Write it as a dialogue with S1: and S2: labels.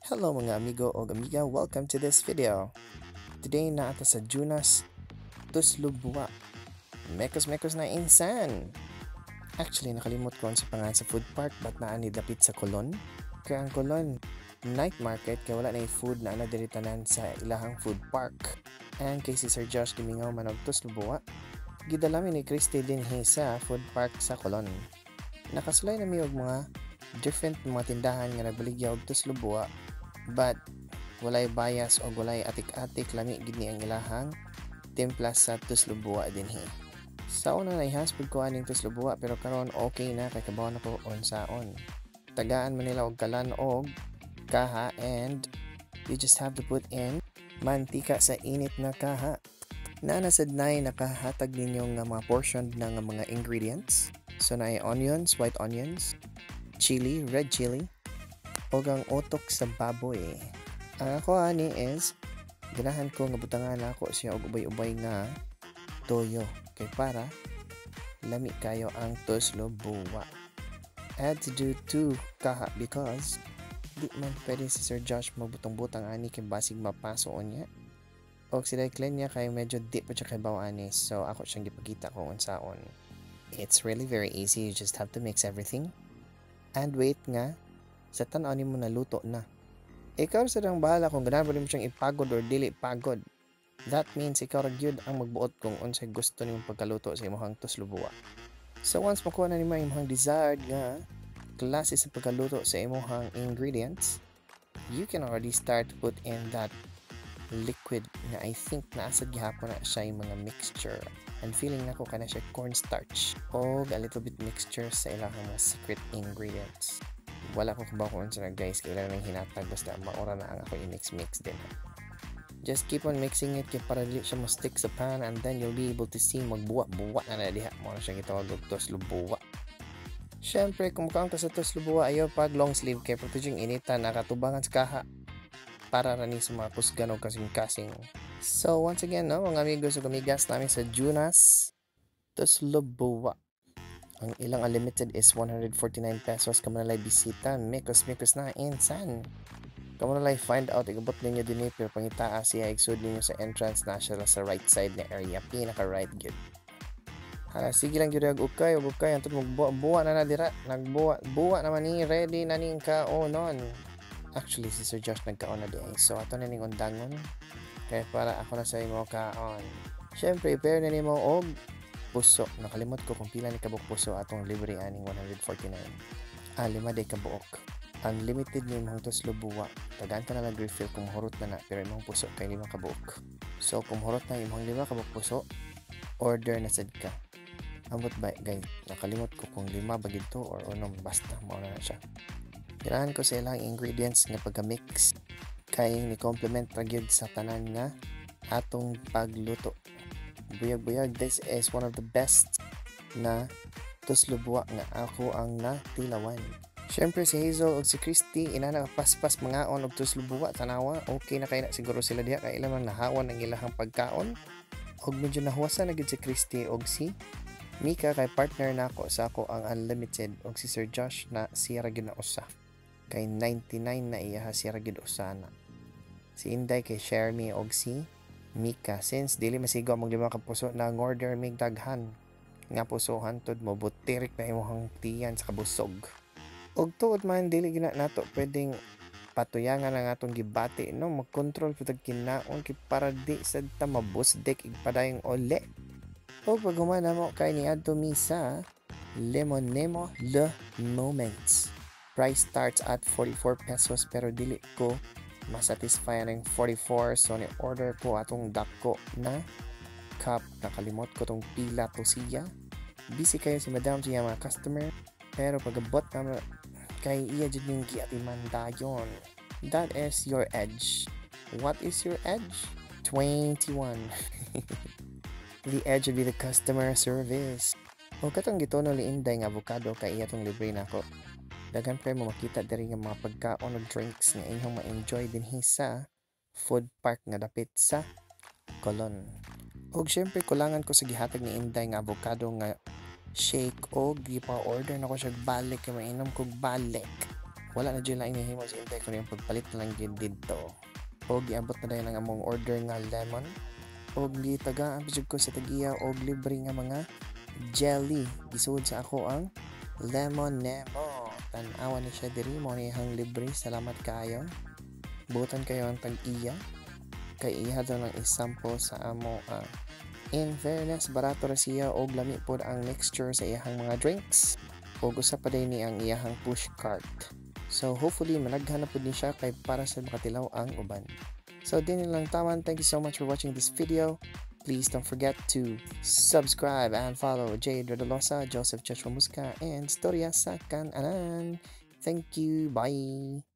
S1: Hello mga amigo o amiga, welcome to this video. Today na ata sa Junas Tuslubwa. Mekos na insan. Actually nakalimot ko sa pangalan sa food park but naa ni dapit sa Colon. Kaya ang Colon night market kaya wala na food na nadiritanan sa ilahang food park. And kay si Sir Josh Dimingaw manog Tuslubwa, gidalami ni Christy din sa food park sa Colon. Nakasulay na mi og mga different mga tindahan nga nagbaligya og Tuslubwa, but walay bias o walay atik-atik lami gid ni ang ilahang timpla sa Tuslubwa dinhi. Sa una na ihaspod ko aning Tuslubwa pero karon okay na kay kabaw na ko unsaon. Tagaan man nila og kalan og kaha and you just have to put in mantika sa init na kaha. Naanasad na nakahatag ninyo nga mga portion na nga mga ingredients. So na onions, white onions, chili, red chili, o ang utok sa baboy. Ang ako ani is ganahan ko nga butangan ako siya og ubay-ubay nga toyo kay para lami kayo ang Tuslubwa. I had to do 2 kaha because di man pwede si Sir Josh magbutang-butang ani kay basig mapaso niya. Og si Declan niya kay medyo di pa siya kay bawani, so ako siyang gipakita kung unsaon. It's really very easy, you just have to mix everything and wait nga sa tan-aw nimo naluto na. Ikaw sa dang bahala kung ganahan mo siyang ipagod or dili pagod. That means ikaw ra gyud ang magbuot kung unsay gusto nimong pagkaluto sa imong Tuslubwa. So once makuha na nimo imong desired nga klase sa pagkaluto sa imong ingredients, you can already start to put in that liquid na I think naasad gihapon na siya yung mga mixture. And feeling na ko kana siya cornstarch o a little bit mixture sa ilang mga secret ingredients. Wala ko kabaw kung saan guys, kailangan ng hinatag basta maura na ang ako i-mix din. Just keep on mixing it kaya para dili siya ma-stick sa pan and then you'll be able to see magbuwa-buwa na diha mo na siya gitawag og Tuslubwa. Syempre kung mukhang sa Tuslubwa ayaw pag long sleeve kay protecting initan nakatubangan sa kaha para rani sa mga kusgan o kasing-kasing. So once again mga amigos o amigas namin sa Junas Tuslubwa. Ang ilang unlimited is 149 pesos. Kamu nalay bisita. Mekos na insan. Kamu nalay find out. Igabot ninyo din pero pangitaa siya. Igsud ninyo sa entrance na siya sa right side na area. Pinaka right good. Sige lang yun ukay. Antod magbuwa na dira. Nagbuwa naman ni. Ready na ning kaonon. Actually si Sir Josh nagkaon na di. So ato na ning undangon. Kaya para ako na sa imo kaon. Siyempre pair na nimo og puso. Nakalimot ko kung pila ni kabuok puso atong libre aning 149. 5 day kabuok. Unlimited ni imong Tuslubwa. Tagaan ka na refill kung mahurot na pero imong puso kay 5 kabuok. So kung mahurot na imong 5 kabuok puso, order na sad ka. Ambot ba guys, nakalimot ko kung 5 bagid to or unom basta mao na siya. Ganahan ko sa ilang ingredients nga pagka-mix kay ni complement ra gyud sa tanan nga atong pagluto. Buyag, this is one of the best na Tuslubwa nga ako ang natilawan. Syempre si Hazel o si Christy ina nakapaspas mga on og Tuslubwa tanawa. Okay na kay na siguro sila diha kay ilang nahawan ang ilahang pagkaon. Og medyo nahuwasan na gid si Christy og si Mika kay partner na ako sa ako ang unlimited og si Sir Josh na siya ra gyud na usa. Kay 99 na iya siya ra gyud usa na. Si Inday kay share me og si Mika, since dili masigaw mong 5 ka puso na order mig daghan nga puso hantod mo butirik na imong tiyan sa kabusog. Og tuod man dili gina nato pwedeng patuyangan ang atong gibati no mag-control pud kinaon kay para di sad ta mabusdek igpadayong ole. O pag humana mo kay ni adto misa Lemonemo Le Moments. Price starts at 44 pesos pero dili ko masatisfy ng 44, so ni-order ko atong dako na cup. Nakalimot ko tong pila to siya. Busy kayo si madam siya mga customer pero pagabot na kay iya jud ning giatiman dayon. That is your edge. What is your edge? 21. The edge would be the customer service. O katong gitono ni Inday nga avocado kay iya tong libre nako. Dagan pa mo makita diri nga mga pagkaon ug drinks nga inyong ma-enjoy dinhi sa food park nga dapit sa Colon. Og syempre kulangan ko sa gihatag ni Inday nga avocado nga shake og gipa-order na ko siya balik kay mainom kog balik. wala na dyan lang inihimo sa intay ko yung pagpalit na lang yun dito. O giabot na dahil ang among order nga lemon. O gitagaan pa ko sa tagiya o libre nga mga jelly. Isuod sa ako ang lemon nemo. Tanawa ni siya diri mo niyang libre. Salamat kayo. Butan kayo ang tag-iya. Kay iya daw lang isample sa amo ang in fairness, barato ra siya og lami pod ang mixture sa iyahang mga drinks. O gusto pa din ni ang iyahang push cart. So hopefully managhan na pod ni siya kay para sa makatilaw ang uban. So din lang taman. Thank you so much for watching this video. Please don't forget to subscribe and follow Jade Redolosa, Joseph Joshua Musca, and Storya sa Kananan. Thank you. Bye.